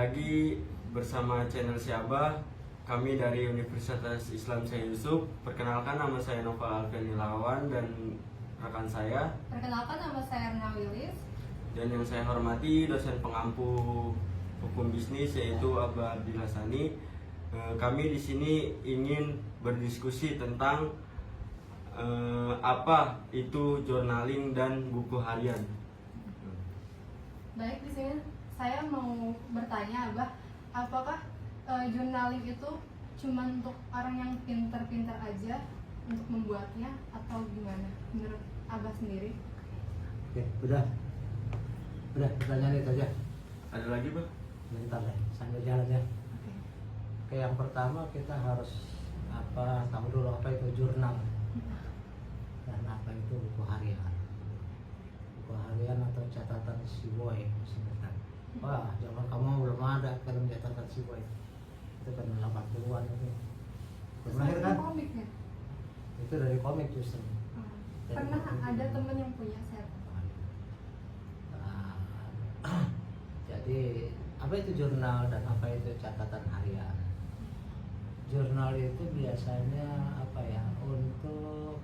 lagi bersama channel Si Abah. Kami dari Universitas Islam Syekh Yusuf. Perkenalkan, nama saya Nova Alfian Ilawan dan rekan saya. Perkenalkan, nama saya Erna Wilis. Dan yang saya hormati dosen pengampu hukum bisnis yaitu Abah Abdillah Sani. Kami di sini ingin berdiskusi tentang apa itu journaling dan buku harian. Baik, di sini saya mau bertanya, Abah, apakah journaling itu cuma untuk orang yang pintar-pintar aja untuk membuatnya atau gimana menurut Abah sendiri? Oke, udah pertanyaan itu aja. Ada lagi, Bang? Bentar deh, sambil jalan ya. Oke, yang pertama kita harus tahu dulu apa itu jurnal dan apa itu buku harian. Buku harian atau catatan si boy, misalkan. Wah, zaman kamu belum ada film catatan si boy. Itu kan 80-an itu. Belum lahir kan? Komik ya? Itu dari komik justru. Pernah ada temen yang punya set. Jadi apa itu jurnal dan apa itu catatan harian? Jurnal itu biasanya untuk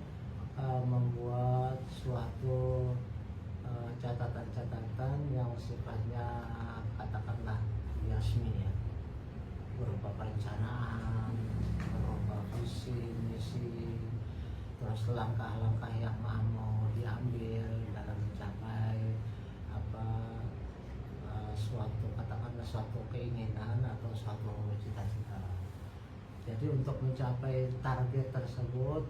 membuat suatu catatan-catatan yang sifatnya katakanlah resmi ya, berupa perencanaan, berupa visi misi, terus langkah-langkah yang mau diambil dalam mencapai suatu keinginan atau suatu cita-cita. Jadi untuk mencapai target tersebut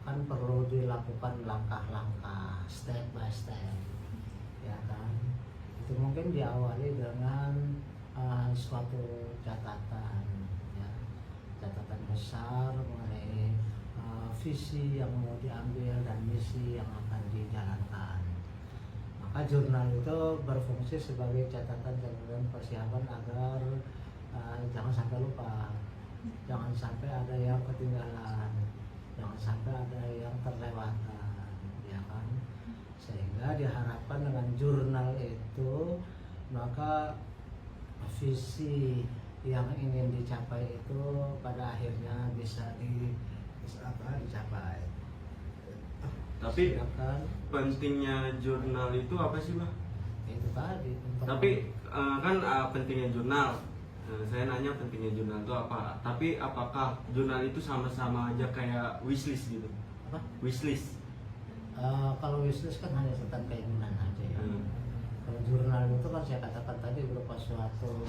kan perlu dilakukan langkah-langkah, step by step, ya kan? Itu mungkin diawali dengan suatu catatan, ya, catatan besar mengenai visi yang mau diambil dan misi yang akan dijalankan. Maka jurnal itu berfungsi sebagai catatan dan persiapan agar jangan sampai lupa, jangan sampai ada yang ketinggalan, jangan sampai ada yang terlewatkan, ya kan? Sehingga diharapkan dengan jurnal itu maka visi yang ingin dicapai itu pada akhirnya bisa dicapai. Tapi Silakan. pentingnya jurnal itu apa sih, Bang? Itu tadi untuk Tapi pentingnya jurnal. Saya nanya pentingnya jurnal itu apa? Tapi apakah jurnal itu sama-sama aja kayak wishlist gitu? apa? Wishlist. Kalau wishlist kan hanya tentang keinginan aja ya. Kalau jurnal itu kan saya katakan tadi berupa suatu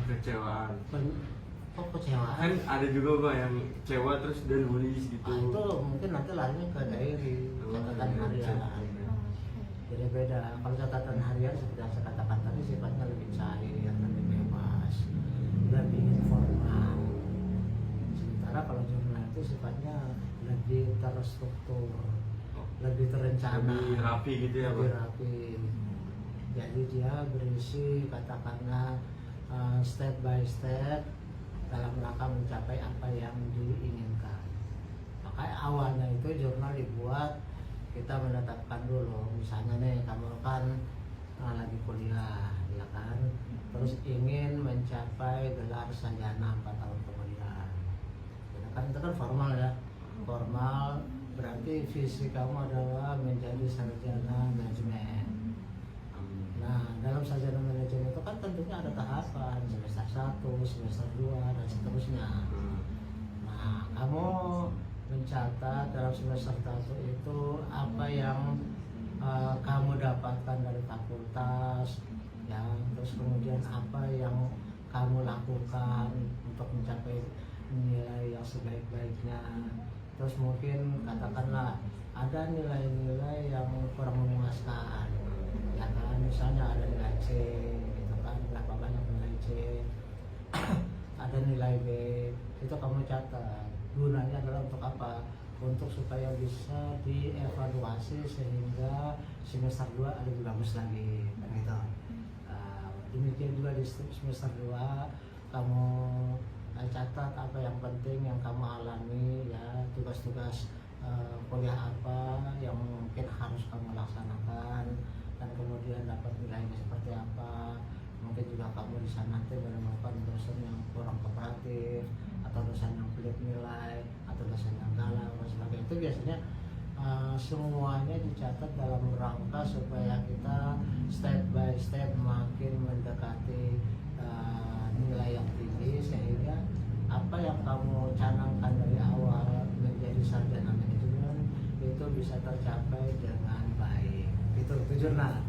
Kecewaan. kecewaan. Kan ada juga, Bang, yang kecewa terus dia nulis gitu. Itu mungkin nanti larinya ke diary, catatan harian. Jadi beda. Kalau catatan harian seperti yang saya katakan tadi sifatnya lebih cair, lebih bebas, lebih informal. Sementara kalau jurnal itu sifatnya lebih terstruktur, lebih terencana, Lebih rapi gitu ya, lebih Bang? rapi. Jadi dia berisi katakanlah step by step dalam rangka mencapai apa yang diinginkan. Maka awalnya itu jurnal dibuat, kita menetapkan dulu, misalnya nih kamu kan lagi kuliah, ya kan, terus ingin mencapai gelar sarjana 4 tahun kemudian. Ya kan itu kan formal ya, formal berarti visi kamu adalah menjadi sarjana manajemen. Nah, dalam sarjana manajemen itu kan tentunya ada tahapan, semester 1, semester 2, dan seterusnya. Nah, kamu mencatat dalam semester 1 itu apa yang kamu dapatkan dari fakultas, ya, terus kemudian apa yang kamu lakukan untuk mencapai nilai yang sebaik-baiknya. Terus mungkin katakanlah ada nilai-nilai yang kurang memuaskan, ya kan, misalnya ada nilai C gitu kan, berapa banyak nilai C. Ada nilai B, itu kamu catat. Gunanya adalah untuk apa? Untuk supaya bisa dievaluasi sehingga semester 2 lebih bagus lagi, gitu. Demikian juga di semester 2 kamu catat apa yang penting yang kamu alami, ya, tugas-tugas kuliah apa yang mungkin harus kamu laksanakan, dan kemudian dapat nilainya seperti apa. Mungkin juga kamu di sana nanti menemukan dosen yang kurang kooperatif, atau dosen yang pelit nilai, atau dosen yang galak dan sebagainya. Itu biasanya semuanya dicatat dalam rangka supaya kita step by step makin mendekati nilai yang tinggi, sehingga apa yang kamu canangkan dari awal menjadi sarjana manajemen itu bisa tercapai dengan baik. Itu jurnal.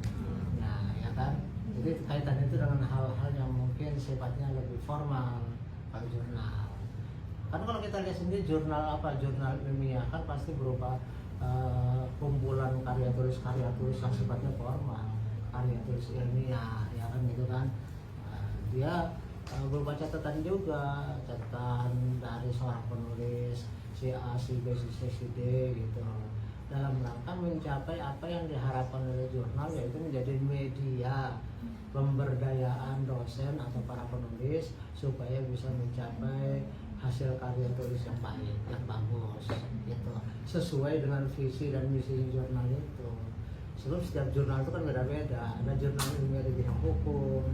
Nah, ya kan? Jadi kaitannya itu dengan hal-hal yang mungkin sifatnya lebih formal kalau jurnal. Karena kalau kita lihat sendiri jurnal ilmiah kan pasti berupa kumpulan karya tulis yang sifatnya formal, karya tulis ilmiah, ya kan gitu kan. Dia berupa catatan juga, catatan dari seorang penulis si A, si B, si D gitu, dalam rangka mencapai apa yang diharapkan oleh jurnal, yaitu menjadi media pemberdayaan dosen atau para penulis supaya bisa mencapai hasil karya tulis yang baik, yang bagus gitu, sesuai dengan visi dan misi jurnal itu. Sebab setiap jurnal itu kan beda-beda. Ada jurnal ilmiah di bidang hukum,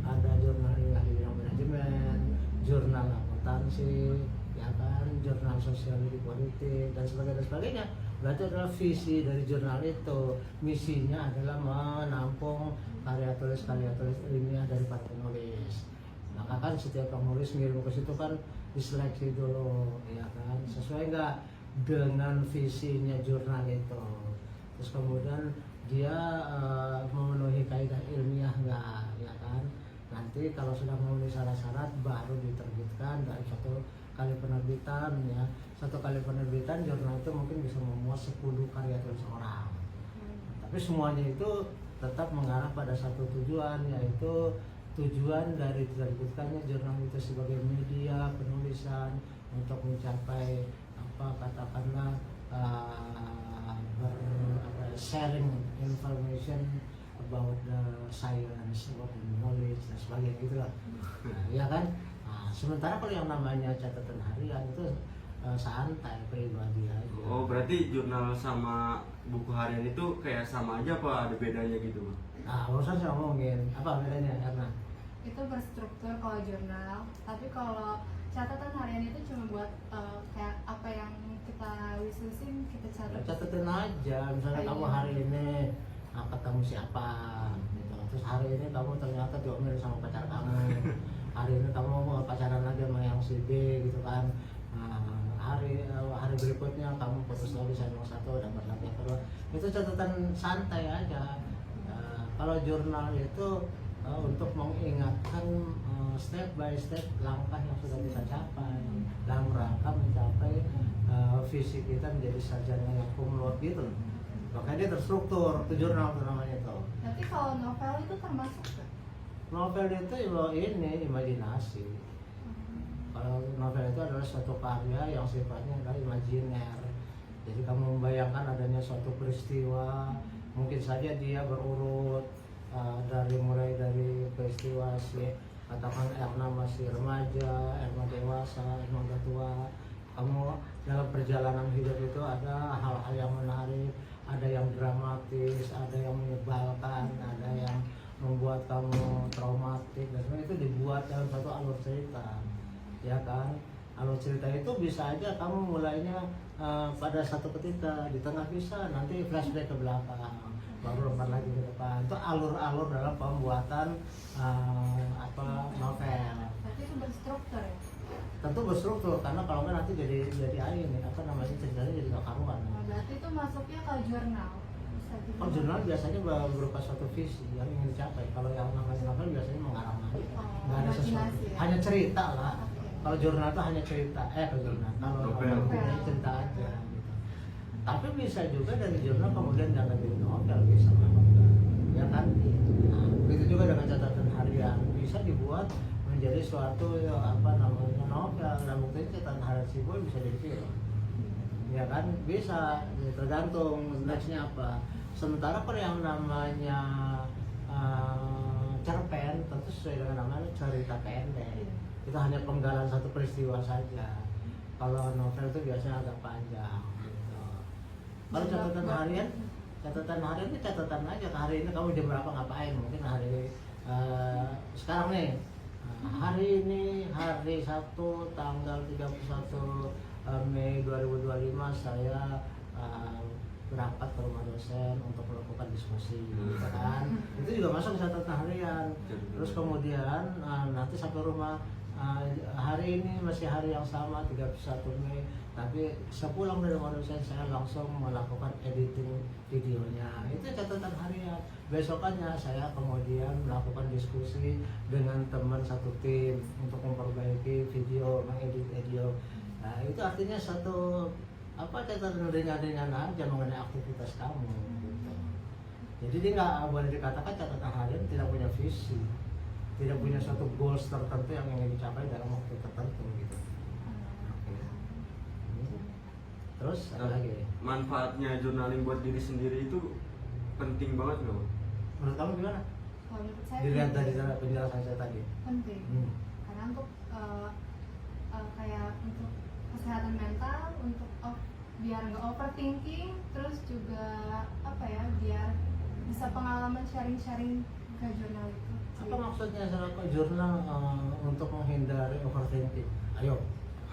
ada jurnal ilmiah di bidang manajemen, jurnal akuntansi, ya kan, jurnal sosial di politik dan sebagainya. Berarti adalah visi dari jurnal itu, misinya adalah menampung karya tulis ilmiah dari para penulis. Maka kan setiap penulis ngirim ke situ kan diseleksi dulu, ya kan, sesuai nggak dengan visinya jurnal itu. Terus kemudian dia memenuhi kaidah ilmiah nggak, ya kan. Nanti kalau sudah memenuhi syarat-syarat baru diterbitkan dari satu kali penerbitan, ya. Satu kali penerbitan jurnal itu mungkin bisa memuat 10 karya tulis orang. Tapi semuanya itu tetap mengarah pada satu tujuan, yaitu tujuan dari diterbitkannya jurnal itu sebagai media penulisan untuk mencapai katakanlah sharing information about the science, about the knowledge dan sebagainya gitu lah. Ya kan? Nah, sementara kalau yang namanya catatan harian itu santai, pribadi aja. Oh, berarti jurnal sama buku harian itu kayak sama aja apa ada bedanya gitu, Bang? Nah, barusan saya ngomongin apa bedanya karena itu berstruktur kalau jurnal, tapi kalau catatan harian itu cuma buat kayak apa yang kita wishlist-in kita catat. Catatin aja, misalnya kamu hari ini ketemu siapa gitu. Terus hari ini kamu ternyata diomelin sama pacar kamu, hari ini kamu mau pacaran lagi sama yang si B gitu kan. Hari berikutnya kamu putus lagi sama yang satu, dapat lagi yang kedua. Itu catatan santai aja. Kalau jurnal itu untuk mengingatkan step by step langkah yang sudah kita capai dalam rangka mencapai visi kita menjadi sarjana yang cum laude gitu. Makanya dia terstruktur, itu jurnal itu namanya itu. Tapi kalau novel itu termasuk nggak? Novel itu ini imajinasi. Kalau novel itu adalah suatu karya yang sifatnya adalah imajiner. Jadi kamu membayangkan adanya suatu peristiwa, mungkin saja dia berurut mulai dari peristiwa katakan Erna masih remaja, Erna dewasa, Erna udah tua. Kamu dalam perjalanan hidup itu ada hal-hal yang menarik, ada yang dramatis, ada yang menyebalkan, ada yang membuat kamu traumatik, dan semua itu dibuat dalam satu alur cerita, ya kan. Alur cerita itu bisa aja kamu mulainya pada satu ketika, di tengah bisa, nanti flashback ke belakang, baru lompat lagi ke depan. Itu alur-alur dalam pembuatan novel. Tapi itu berstruktur ya? Tentu berstruktur, karena kalau nggak nanti jadi ceritanya jadi nggak karuan. Berarti itu masuknya ke jurnal. Kalau jurnal biasanya berupa suatu visi yang ingin dicapai. Kalau yang namanya novel biasanya mengarang aja, nggak ada sesuatu, ya? hanya cerita lah. Kalau jurnal itu hanya cerita, kalau jurnal, kalau novel itu cerita aja gitu. Tapi bisa juga dari jurnal kemudian jangan jadi novel, bisa ya kan? Nah, begitu juga dengan catatan harian bisa dibuat menjadi suatu novel, dan mungkin catatan harian si boy bisa jadi film, ya kan? Bisa, ya, tergantung nextnya apa. Sementara kalau yang namanya cerpen tentu sesuai dengan namanya cerita pendek, itu hanya penggalan satu peristiwa saja. Kalau novel itu biasanya agak panjang gitu. Kalau catatan harian catatan harian itu catatan aja. Hari ini kamu jam berapa ngapain, mungkin hari sekarang nih hari ini hari Sabtu tanggal 31 Mei 2025 saya berangkat ke rumah dosen untuk melakukan diskusi, gitu kan? Itu juga masuk ke catatan harian. Terus kemudian nanti sampai rumah hari ini masih hari yang sama 31 Mei, tapi sepulang dari rumah dosen saya langsung melakukan editing videonya. Itu catatan harian. Besokannya saya kemudian melakukan diskusi dengan teman satu tim untuk memperbaiki video, mengedit video. Nah, itu artinya satu catatan ringan-ringan aja mengenai aktivitas kamu gitu. Jadi dia nggak boleh dikatakan catatan harian tidak punya visi, tidak punya suatu goals tertentu yang ingin dicapai dalam waktu tertentu gitu. Oke. Terus ada lagi? Manfaatnya journaling buat diri sendiri itu penting banget nggak, Bang? Menurut kamu gimana? Kalau menurut saya Dilihat dari penting. penjelasan saya tadi. Penting. Karena untuk kayak untuk kesehatan mental, untuk biar nggak overthinking, terus juga biar bisa pengalaman sharing-sharing ke jurnal itu. Apa maksudnya jurnal untuk menghindari overthinking? Ayo.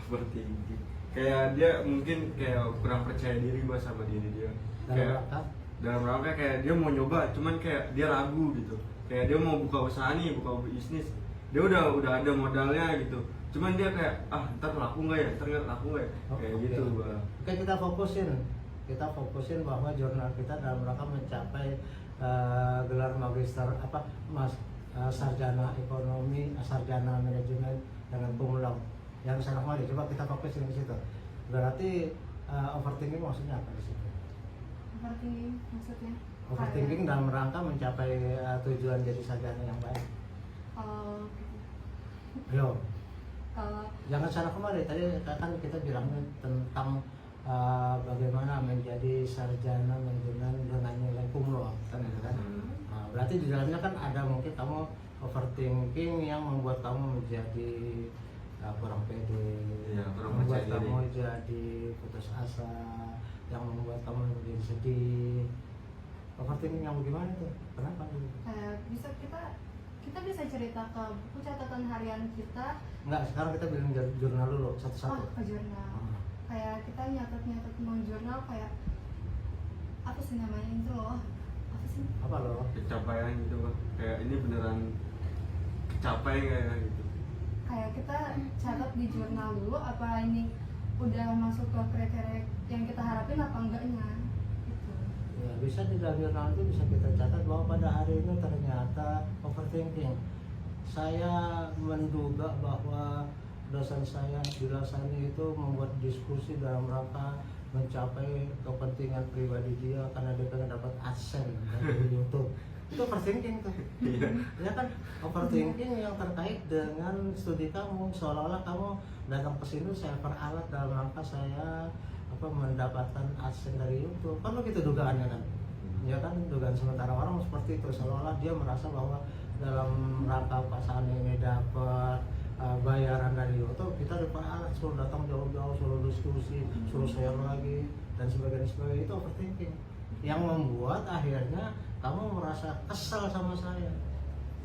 Overthinking. Kayak dia mungkin kayak kurang percaya diri bahas sama diri dia. Dalam rangka kayak dia mau nyoba, cuman kayak dia ragu gitu. Kayak dia mau buka usaha nih, buka bisnis. Dia udah ada modalnya gitu. Cuman dia kayak ntar laku nggak ya, kayak gitu. Oke, kita fokusin bahwa jurnal kita dalam rangka mencapai gelar magister sarjana ekonomi, sarjana manajemen dengan cum laude yang sana kemari. Coba kita fokusin di situ. Berarti overthinking maksudnya apa di situ? Overthinking maksudnya? Overthinking dalam rangka mencapai tujuan jadi sarjana yang baik. Ayo. Jangan sana kemari. Tadi kan kita bilangnya tentang bagaimana menjadi sarjana manajemen dengan nilai cum laude, kan gitu kan? Berarti di dalamnya kan ada mungkin kamu overthinking yang membuat kamu menjadi kurang pede, membuat kamu jadi putus asa, yang membuat kamu menjadi sedih. Overthinking yang bagaimana tuh? Kenapa gitu? Bisa kita bisa cerita ke buku catatan harian kita. Enggak, sekarang kita bilang jurnal dulu satu-satu. Ke jurnal. Kayak kita nyatet mau jurnal kayak apa sih namanya itu loh? Apa sih? Apa loh? Pencapaian gitu, Bang. Kayak ini beneran kecapai kayak gitu. Kayak kita catat di jurnal dulu apa ini udah masuk ke kriteria yang kita harapin apa enggaknya. Ya, bisa di dalam jurnal itu bisa kita catat bahwa pada hari ini ternyata overthinking. Saya menduga bahwa dosen saya Dilasani itu membuat diskusi dalam rangka mencapai kepentingan pribadi dia karena dia pengen dapat AdSense dari YouTube. Itu overthinking tuh. Ya kan, overthinking yang terkait dengan studi kamu, seolah-olah kamu datang ke sini saya peralat dalam rangka saya mendapatkan AdSense dari YouTube. Kan begitu dugaannya kan? Ya kan, dugaan sementara orang seperti itu, seolah-olah dia merasa bahwa dalam rangka pasangan ini dapat bayaran dari YouTube, kita diperalat suruh datang jauh-jauh, suruh diskusi, suruh share lagi dan sebagainya. Itu overthinking yang membuat akhirnya kamu merasa kesal sama saya.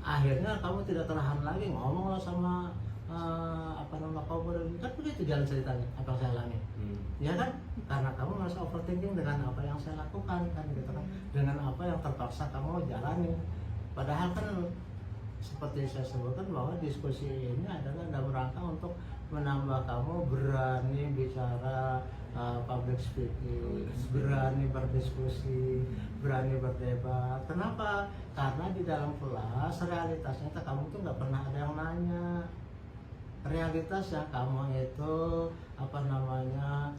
Akhirnya kamu tidak tertahan lagi, ngomonglah sama kamu kan begitu jalan ceritanya apa yang saya alami. Ya kan, karena kamu merasa overthinking dengan apa yang saya lakukan kan gitu kan, dengan apa yang terpaksa kamu jalani. Padahal kan seperti saya sebutkan bahwa diskusi ini adalah dalam rangka untuk menambah kamu berani bicara, public speaking, berani berdiskusi, berani berdebat. Kenapa? Karena di dalam kelas realitasnya kamu tuh nggak pernah ada yang nanya. Realitasnya kamu itu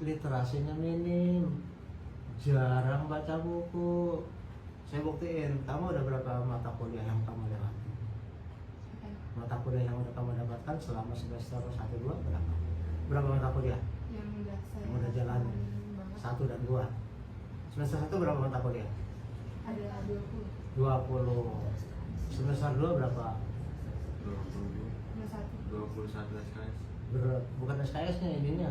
literasinya minim, jarang baca buku. Saya buktiin, kamu ada berapa mata kuliah yang kamu lewati? Mata kuliah yang udah kamu dapatkan selama semester 1-2 berapa? Berapa mata kuliah? Yang udah jalan 1 dan 2. Semester 1 berapa mata kuliah? Ada 20. Semester 2 berapa? 21 SKS. Bukan SKS-nya, ininya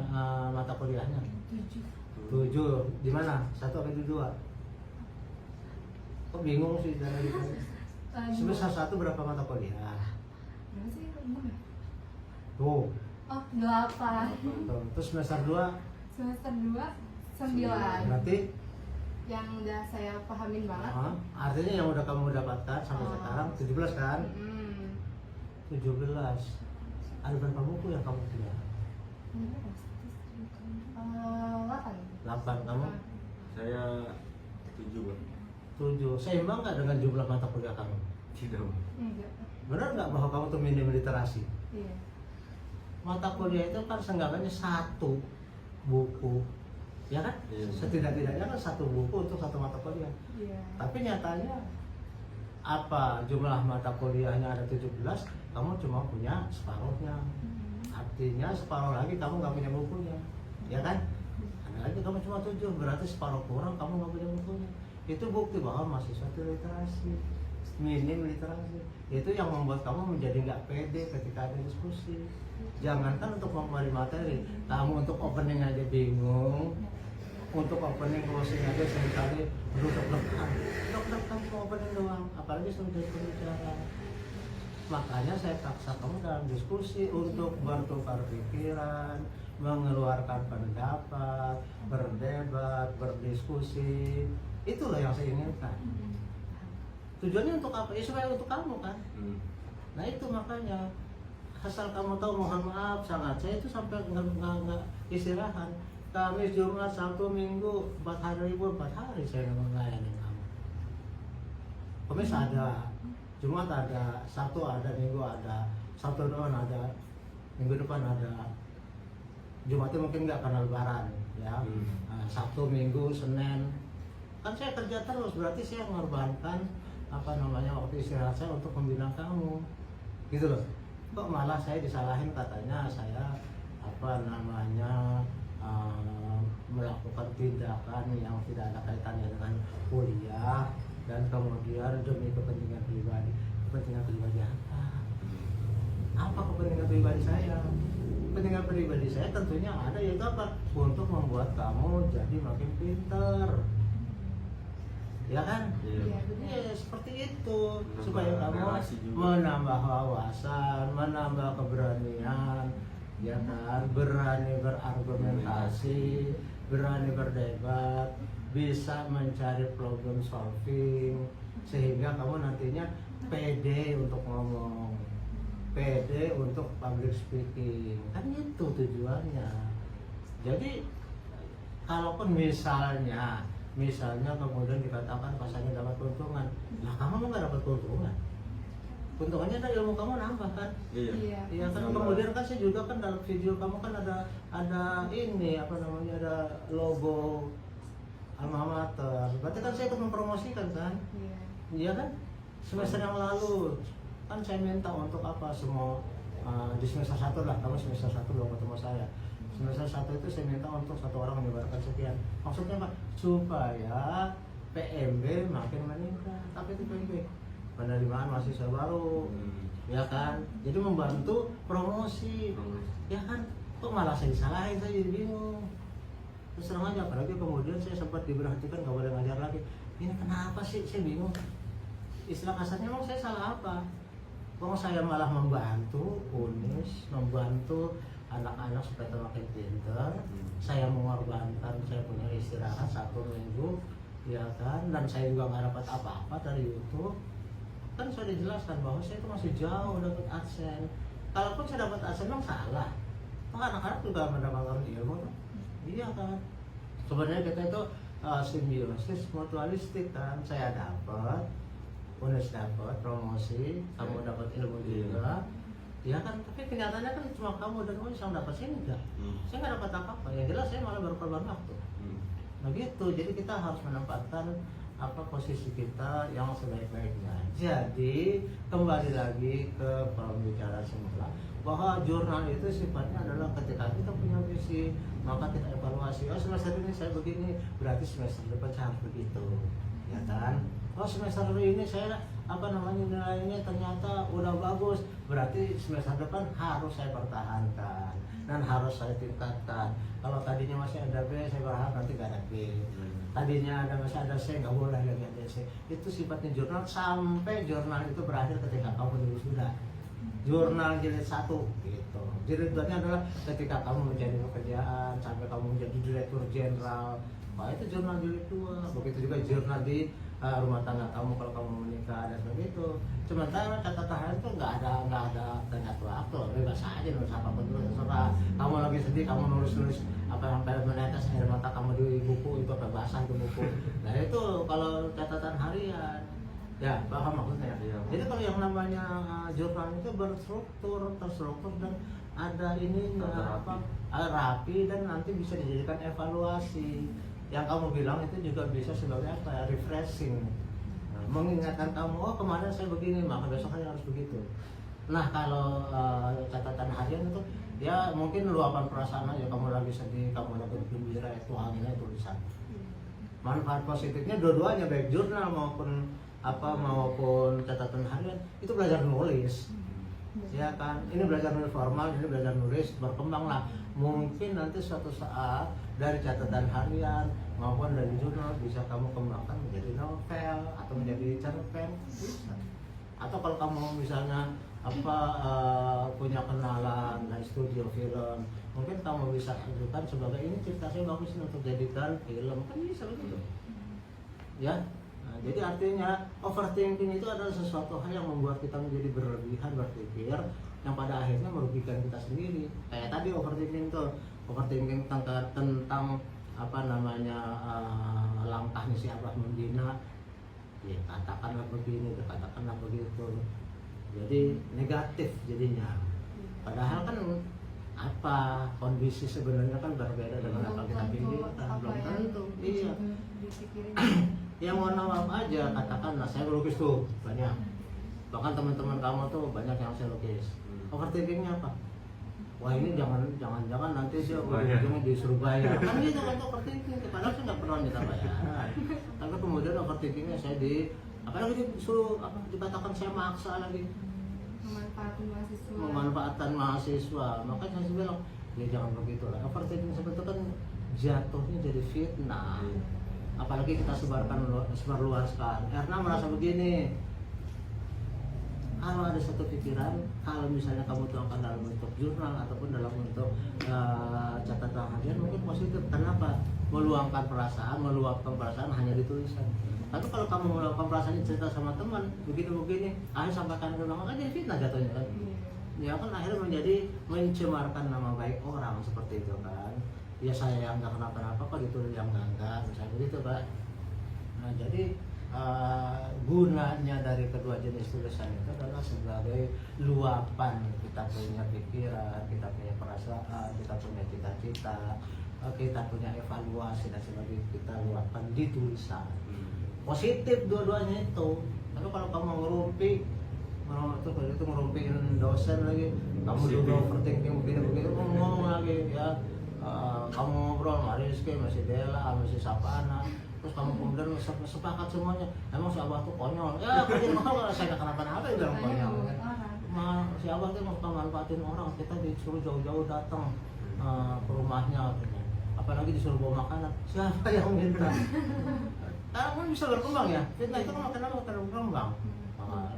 mata kuliahnya. 7. 7. Di mana? 1 atau 2? Kok bingung sih dari itu? Semester 1 berapa mata kuliah? Berapa sih? 6 ya? Tuh. Oh, 8. Tuh. Terus semester 2 Semester 2, 9. berarti Yang udah saya pahamin banget. artinya yang udah kamu dapatkan sampai sekarang 17 kan? 17. Ada berapa buku yang kamu punya? 8 kamu? Saya 7 Bang. 7. Seimbang nggak dengan jumlah mata kuliah kamu? Tidak Bang. Enggak. Benar nggak bahwa kamu tuh minim literasi? Iya. Mata kuliah itu kan seenggaknya 1 buku, ya kan? Iya. Setidak-tidaknya kan 1 buku untuk 1 mata kuliah. Iya. Tapi nyatanya apa jumlah mata kuliahnya ada 17, kamu cuma punya separuhnya. Artinya separuh lagi kamu nggak punya bukunya, ya kan? Ada lagi kamu cuma 7, berarti separuh kurang kamu nggak punya bukunya. Itu bukti bahwa mahasiswa itu literasi, minim literasi. Itu yang membuat kamu menjadi nggak pede ketika ada diskusi. Jangankan untuk memahami materi, kamu untuk opening aja bingung. Untuk opening closing aja seringkali deg-degan mau opening doang, apalagi sudah jadi pembicara. Makanya saya paksa kamu dalam diskusi untuk bertukar pikiran, mengeluarkan pendapat, berdebat, berdiskusi. Itulah yang saya inginkan. Tujuannya untuk apa? Ya supaya untuk kamu kan. Nah itu makanya asal kamu tahu, mohon maaf sangat, saya itu sampai nggak istirahat. Kamis, Jumat, Sabtu, Minggu, 4 hari libur, 4 hari saya melayani kamu. Kamis ada, Jumat ada, Sabtu ada, Minggu ada, Sabtu depan ada, Minggu depan ada, Jumatnya mungkin nggak karena lebaran, ya. Nah, Sabtu, Minggu, Senin, kan saya kerja terus, berarti saya mengorbankan waktu istirahat saya untuk membina kamu, gitu loh. Kok malah saya disalahin katanya saya melakukan tindakan yang tidak ada kaitannya dengan kuliah dan kemudian demi kepentingan pribadi. Kepentingan pribadi apa? Apa kepentingan pribadi saya? Kepentingan pribadi saya tentunya ada, yaitu apa? Untuk membuat kamu jadi makin pintar, ya kan? Iya. Ya, seperti itu, Menambah supaya kamu relasi juga. menambah wawasan, menambah keberanian, ya kan? Berani berargumentasi, berani berdebat, bisa mencari problem solving, sehingga kamu nantinya pede untuk ngomong, pede untuk public speaking, kan itu tujuannya. Jadi kalaupun misalnya kemudian dikatakan pasannya dapat keuntungan, lah kamu nggak dapat keuntungan. Keuntungannya ada ilmu kamu nambah kan? Iya. Iya kan. Kemudian kan saya juga kan dalam video kamu kan ada ini ada logo alma mater. Berarti kan saya ikut mempromosikan kan? Iya. Iya kan? Semester yang lalu kan saya minta untuk apa semua di semester 1 lah, kamu semester 1 belum ketemu saya. Semester 1 itu saya minta untuk 1 orang menyebarkan sekian. Maksudnya apa? Supaya PMB makin meningkat. Tapi itu PMB penerimaan mahasiswa baru, ya kan? Jadi membantu promosi, ya kan? Kok malah saya disalahin, saya jadi bingung. Terus terang aja, apalagi kemudian saya sempat diberhentikan, nggak boleh ngajar lagi. Ini kenapa sih? Saya bingung. Istilah kasarnya emang saya salah apa? Kok saya malah membantu UNIS, membantu anak-anak supaya makin pintar. Saya mengorbankan, saya punya istirahat 1 minggu, ya kan? Dan saya juga nggak dapat apa-apa dari YouTube. Kan sudah dijelaskan bahwa saya itu masih jauh dapat AdSense. Kalaupun saya dapat AdSense memang salah. Toh anak-anak juga mendapatkan ilmu tuh. Iya kan? Sebenarnya kita itu simbiosis mutualistik kan. Saya dapat, UNIS dapat promosi, kamu dapat ilmu juga. Ya kan, tapi kenyataannya kan cuma kamu dan UNIS yang dapat, saya enggak. Saya nggak dapat apa-apa. Yang jelas saya malah berkorban waktu. Nah gitu, jadi kita harus menempatkan posisi kita yang sebaik-baiknya. Jadi kembali lagi ke pembicaraan semula, bahwa jurnal itu sifatnya adalah ketika kita punya visi, maka kita evaluasi. Oh semester ini saya begini, berarti semester depan saya harus begitu, ya kan? Oh semester ini saya nilainya ternyata udah bagus, berarti semester depan harus saya pertahankan dan harus saya tingkatkan. Kalau tadinya masih ada B, saya berharap nanti gak ada B. tadinya masih ada C, nggak boleh lagi ada C. Itu sifatnya jurnal sampai jurnal itu berakhir ketika kamu lulus sudah. Jurnal jilid 1 gitu. Jilid 2 adalah ketika kamu menjadi pekerjaan sampai kamu menjadi direktur jenderal. Wah, itu jurnal jilid 2. Begitu juga jurnal di rumah tangga kamu kalau kamu menikah dan begitu. Sementara catatan harian itu nggak ada tenggat waktu, bebas aja nulis apapun dulu terserah. Kamu lagi sedih, kamu nulis apa sampai menetes air mata kamu di buku itu kebebasan tuh buku. Nah itu kalau catatan harian, ya paham maksudnya. Iya. Jadi kalau yang namanya jurnal itu terstruktur dan ada ininya rapi dan nanti bisa dijadikan evaluasi. Yang kamu bilang itu juga bisa sebagai apa ya, refreshing, mengingatkan kamu, oh kemarin saya begini, maka besok saya harus begitu. Nah kalau catatan harian itu ya mungkin luapan perasaan aja, kamu lagi sedih, kamu lagi gembira, itu halnya tulisan. Manfaat positifnya dua-duanya, baik jurnal maupun catatan harian itu belajar nulis. Ya kan, ini belajar nulis formal, ini belajar nulis, berkembang lah. Mungkin nanti suatu saat dari catatan harian maupun dari jurnal bisa kamu kembangkan menjadi novel atau menjadi cerpen, bisa. Atau kalau kamu misalnya punya kenalan dari studio film, mungkin kamu bisa ajukan sebagai ini cerita saya bagus untuk jadikan film, kan bisa begitu. Ya. Nah, jadi artinya overthinking itu adalah sesuatu hal yang membuat kita menjadi berlebihan berpikir yang pada akhirnya merugikan kita sendiri. Kayak tadi overthinking tentang langkahnya si Abah membina, ya katakanlah begini, katakanlah begitu. Jadi negatif jadinya. Padahal kan kondisi sebenarnya kan berbeda dengan apa kita pikirkan, belum tentu. Iya. Yang warna maaf aja, katakanlah saya melukis tuh banyak, bahkan teman-teman kamu tuh banyak yang saya lukis. Overthinkingnya apa? Wah ini jangan nanti dia ujung-ujungnya disuruh bayar. Kan gitu kan overthinking, padahal saya nggak pernah minta bayaran. Tapi kemudian overthinkingnya saya apalagi disuruh dikatakan saya maksa lagi. Memanfaatkan mahasiswa. Makanya saya bilang, ya jangan begitu lah. Overthinking seperti itu kan jatuhnya jadi fitnah. Apalagi kita sebarluaskan. Erna merasa begini. Kalau ada satu pikiran, kalau misalnya kamu tuangkan dalam bentuk jurnal ataupun dalam bentuk catatan harian, mungkin positif. Kenapa? Meluapkan perasaan hanya di tulisan. Tapi kalau kamu meluapkan perasaan cerita sama teman, begini, akhirnya sampaikan ke orang, kan jadi fitnah jatuhnya kan. Ya kan akhirnya menjadi mencemarkan nama baik orang seperti itu kan. Ya saya yang nggak kenapa-napa kok itu yang enggak, misalnya begitu Pak. Nah jadi gunanya dari kedua jenis tulisan itu adalah sebagai luapan kita punya pikiran, kita punya perasaan, kita punya cita-cita, kita punya evaluasi dan sebagainya, kita luapkan di tulisan. Positif dua-duanya itu. Tapi kalau kamu ngerumpiin dosen lagi, kamu juga overthinking begini ngomong lagi ya. Kamu ngobrol sama Rizky, masih Dela, masih Sapana, terus kamu kemudian sepakat semuanya, emang si Abah tuh konyol. Ya konyol kalau saya nggak kenapa-napa ya bilang konyol kan. Si Abah tuh mau manfaatin orang, kita disuruh jauh-jauh datang ke rumahnya katanya. Apalagi disuruh bawa makanan, siapa yang minta? Kan bisa berkembang ya, fitnah itu kan makin lama berkembang.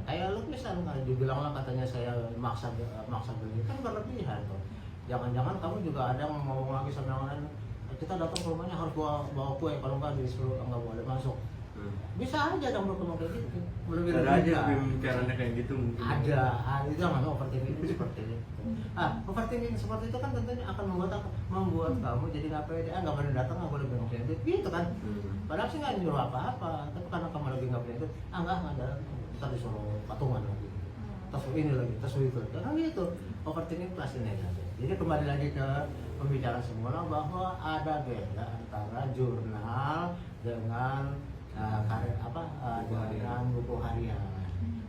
Kayak lukisan kan, dibilang lah katanya saya maksa beli, kan berlebihan tuh. Jangan-jangan kamu juga ada yang ngomong lagi sama yang lain, kita datang ke rumahnya harus bawa kue, kalau nggak disuruh nggak boleh masuk. Bisa aja dong berkembang kayak gitu. Ada aja pemikirannya kayak gitu mungkin. Ada, itu yang namanya overthinking seperti itu. Overthinking seperti itu kan tentunya akan membuat kamu jadi nggak pede, nggak boleh datang, nggak boleh bilang kredit, gitu kan. Padahal sih nggak nyuruh apa-apa, tapi karena kamu lagi nggak kredit, nggak ada, kita disuruh patungan lagi. Terus ini lagi, terus itu, karena gitu. Overthinking pasti negatif. Jadi kembali lagi ke pembicaraan semula bahwa ada beda antara jurnal dengan dengan buku harian.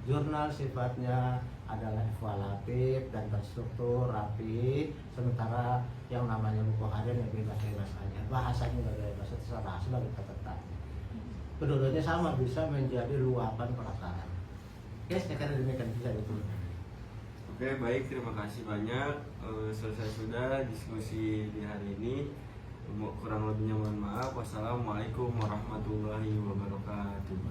Jurnal sifatnya adalah evaluatif dan terstruktur, rapi, sementara yang namanya buku harian yang bebas-bebas aja. Bahasanya nggak bebas, terserah sebagai catatan. Kedua-duanya sama, bisa menjadi luapan perasaan. Oke, sekarang demikian bisa itu. Oke, baik, terima kasih banyak. Selesai sudah diskusi di hari ini. Kurang lebihnya mohon maaf. Wassalamualaikum warahmatullahi wabarakatuh.